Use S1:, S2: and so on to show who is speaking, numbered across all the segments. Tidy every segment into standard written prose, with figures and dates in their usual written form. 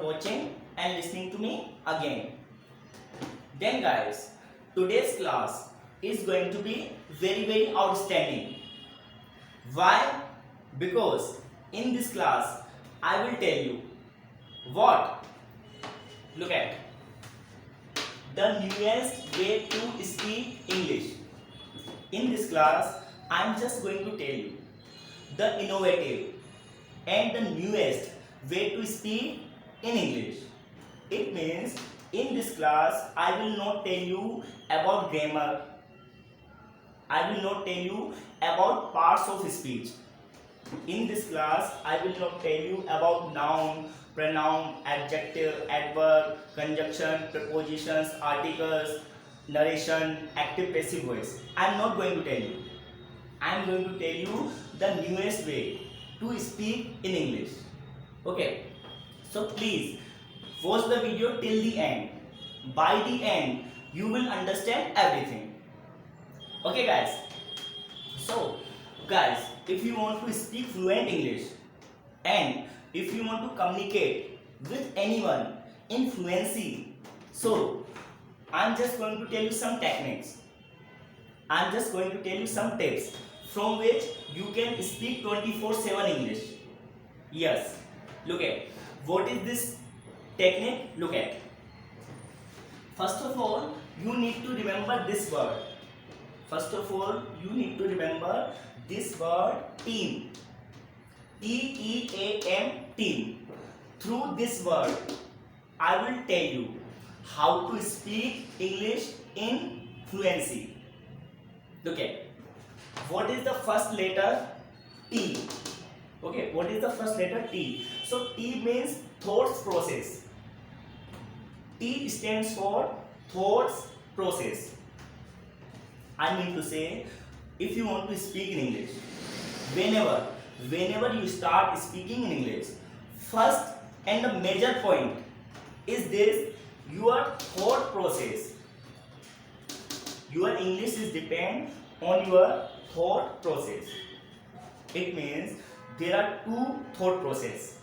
S1: watching and listening to me again. Then guys, today's class is going to be very outstanding. Why? Because in this class I will tell you what? Look at the newest way to speak English. In this class I am just going to tell you the innovative and the newest way to speak in English. It means in this class I will not tell you about grammar. I will not tell you about parts of speech. In this class I will not tell you about noun, pronoun, adjective, adverb, conjunction, prepositions, articles, narration, active, passive voice. I am not going to tell you. I am going to tell you the newest way to speak in English. Okay, so please watch the video till the end. By the end you will understand everything. Okay guys, so guys, if you want to speak fluent English and if you want to communicate with anyone in fluency, so I'm just going to tell you some techniques. I'm just going to tell you some tips from which you can speak 24/7 English. Yes, look at what is this technique. Look at, first of all you need to remember this word. First of all you need to remember this word team. T-E-A-M, team. Through this word I will tell you how to speak English in fluency. Look at, what is the first letter? T. Okay, what is the first letter? T. So T means thoughts process. T stands for thoughts process. I mean to say, if you want to speak in English, whenever you start speaking in English, first and the major point is this: your thought process. Your English is depend on your thought process. It means there are two thought process.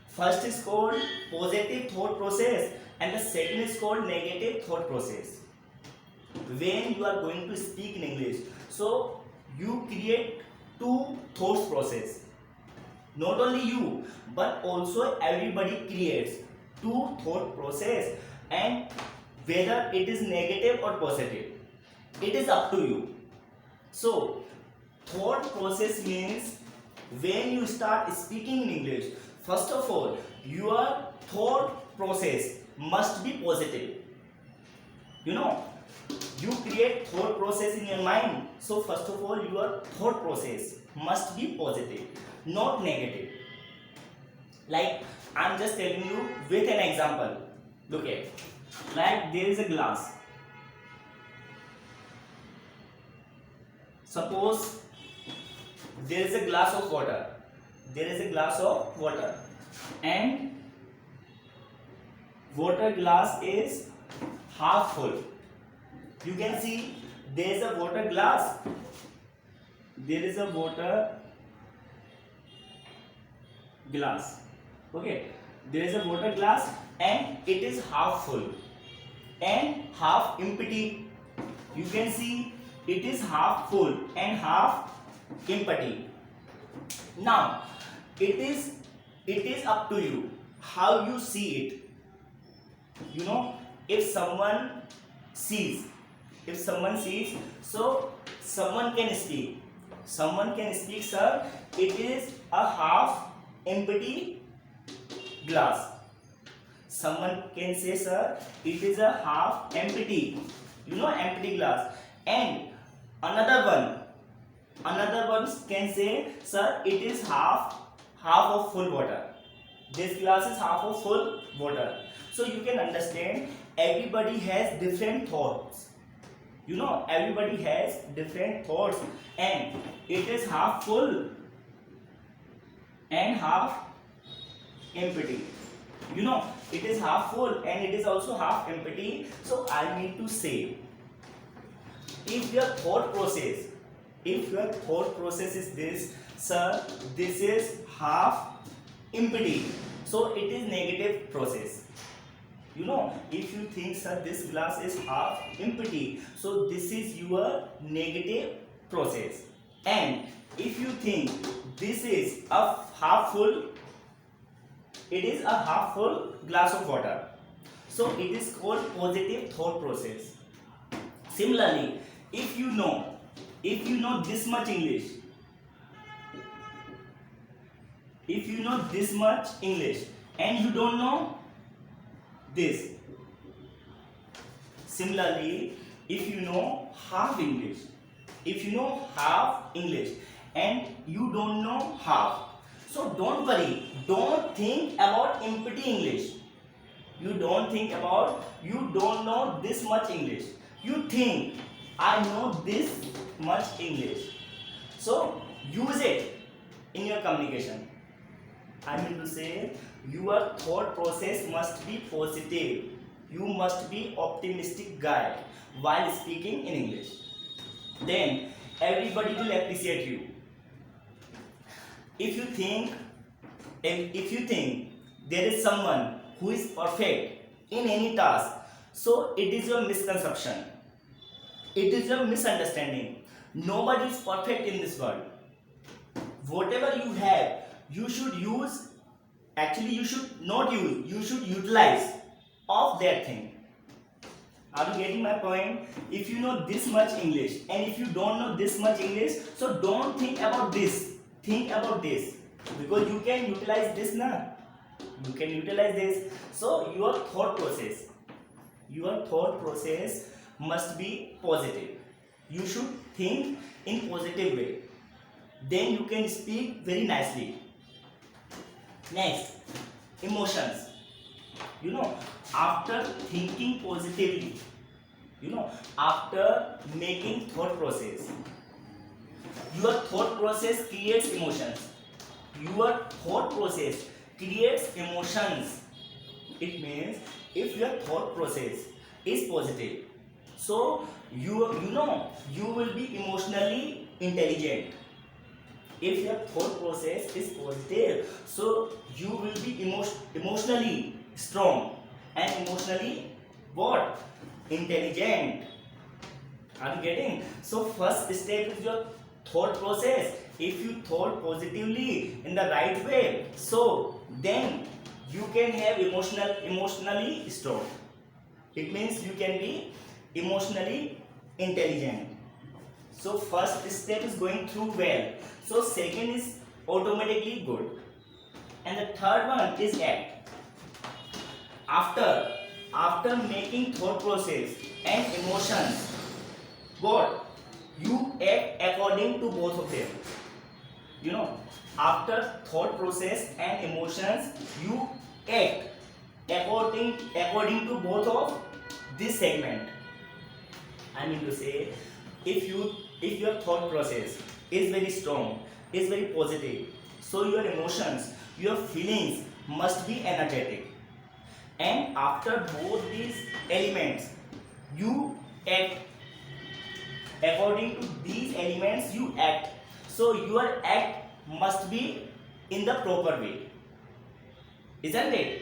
S1: First is called positive thought process and the second is called negative thought process. When you are going to speak in English, so you create two thoughts process. Not only you, but also everybody creates two thought process, and whether it is negative or positive, it is up to you. So thought process means when you start speaking in English, first of all your thought process must be positive. You create thought process in your mind, so first of all your thought process must be positive, not negative. Like I'm just telling you with an example. Look at, like there is a glass. Suppose there is a glass of water. There is a glass of water and water glass is half full. You can see there is a water glass. There is a water glass. Okay, there is a water glass and it is half full and half empty. You can see it is half full and half empty. Now it is up to you how you see it. If someone sees, so someone can speak. Someone can speak, sir, it is a half empty glass. Someone can say, sir, it is a half empty, empty glass. And another one can say, sir, it is half of full water. This glass is half of full water. So you can understand everybody has different thoughts. Everybody has different thoughts, and it is half full and half empty. It is half full and it is also half empty. So I need to say, if your thought process is this, sir, this is half empty, so it is negative process. You know, if you think sir this glass is half empty, so this is your negative process. And if you think this is a half full, it is a half full glass of water, so it is called positive thought process. Similarly, if you know this much English, if you know this much English and you don't know this, similarly, if you know half English, and you don't know half, so don't worry, don't think about empty English. You don't know this much English. You think, I know this much English. So use it in your communication. I mean to say, your thought process must be positive. You must be optimistic guy while speaking in English. Then everybody will appreciate you. If you think there is someone who is perfect in any task, so it is your misconception. It is your misunderstanding. Nobody is perfect in this world. Whatever you have, you should use. Actually, you should not use. You should utilize of that thing. Are you getting my point? If you know this much English and if you don't know this much English, so don't think about this. Think about this, because you can utilize this now. You can utilize this. So your thought process must be positive. You should think in positive way. Then you can speak very nicely. Next, emotions. You know, after thinking positively, after making thought process, your thought process creates emotions. Your thought process creates emotions. It means if your thought process is positive, so you will be emotionally intelligent. If your thought process is positive, so you will be emotionally strong and emotionally what? Intelligent. Are you getting? So first step is your thought process. If you thought positively in the right way, so then you can have emotionally strong. It means you can be emotionally intelligent. So first step is going through well. So second is automatically good. And the third one is act. After making thought process and emotions, what? You act according to both of them. After thought process and emotions, you act according to both of this segment. I mean to say, if your thought process is very strong, is very positive, so your emotions, your feelings must be energetic. And after both these elements, you act according to these elements, you act. So your act must be in the proper way, isn't it?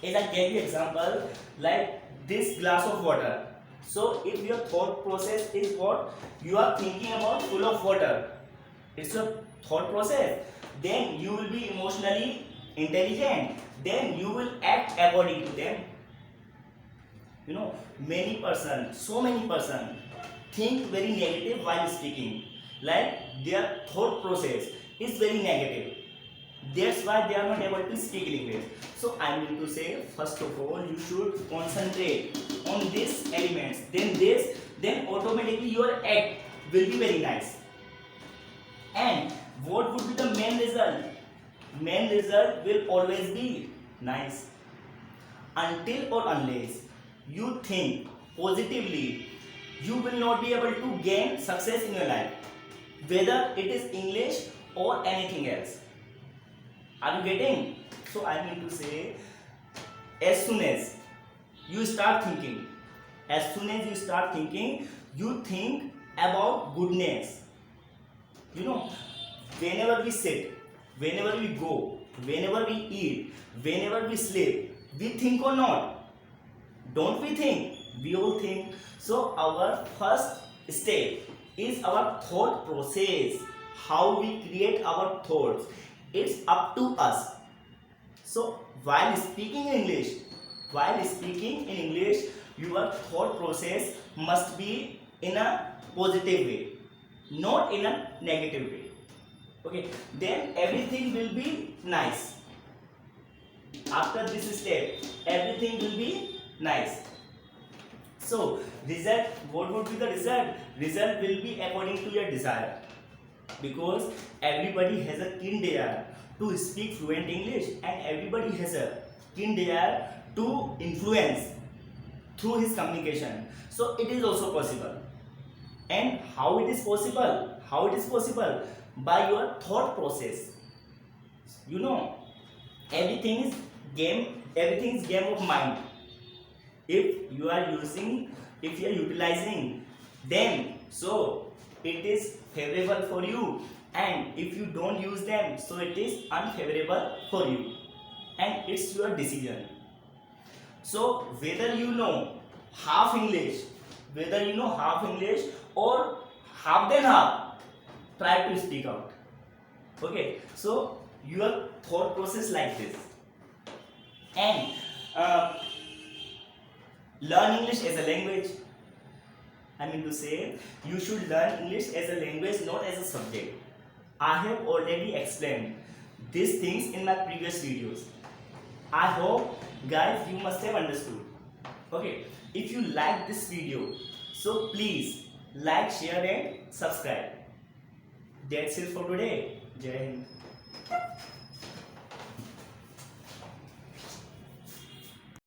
S1: As I gave you example, like this glass of water. So if your thought process is what? You are thinking about full of water. It's your thought process. Then you will be emotionally intelligent. Then you will act according to them. So many person think very negative while speaking. Like their thought process is very negative. That's why they are not able to speak in English. So I mean to say, first of all, you should concentrate on these elements. Then automatically your act will be very nice. And what would be the main result? Main result will always be nice. Until or unless you think positively, you will not be able to gain success in your life, whether it is English or anything else. Are you getting? So I mean to say, as soon as you start thinking, you think about goodness. Whenever we sit, whenever we go whenever we eat, whenever we sleep, we think or not? Don't we think? We all think. So our first step is our thought process. How we create our thoughts. It's up to us. So while speaking in English, your thought process must be in a positive way, not in a negative way. Okay, then everything will be nice. After this step, everything will be nice. So result, what would be the result? Result will be according to your desire, because everybody has a keen desire to speak fluent English, and everybody has a keen desire to influence through his communication. So it is also possible. And how it is possible? How it is possible? By your thought process. You know, everything is game of mind. If you are utilizing them, so it is favorable for you, and if you don't use them, so it is unfavorable for you, and it's your decision. So whether you know half English, or half than half, try to speak out. Okay, so your thought process like this. And learn English as a language. I mean to say, you should learn English as a language, not as a subject. I have already explained these things in my previous videos. I hope guys you must have understood. Okay, if you like this video, so please like, share and subscribe. That's it for today. Jai Hind.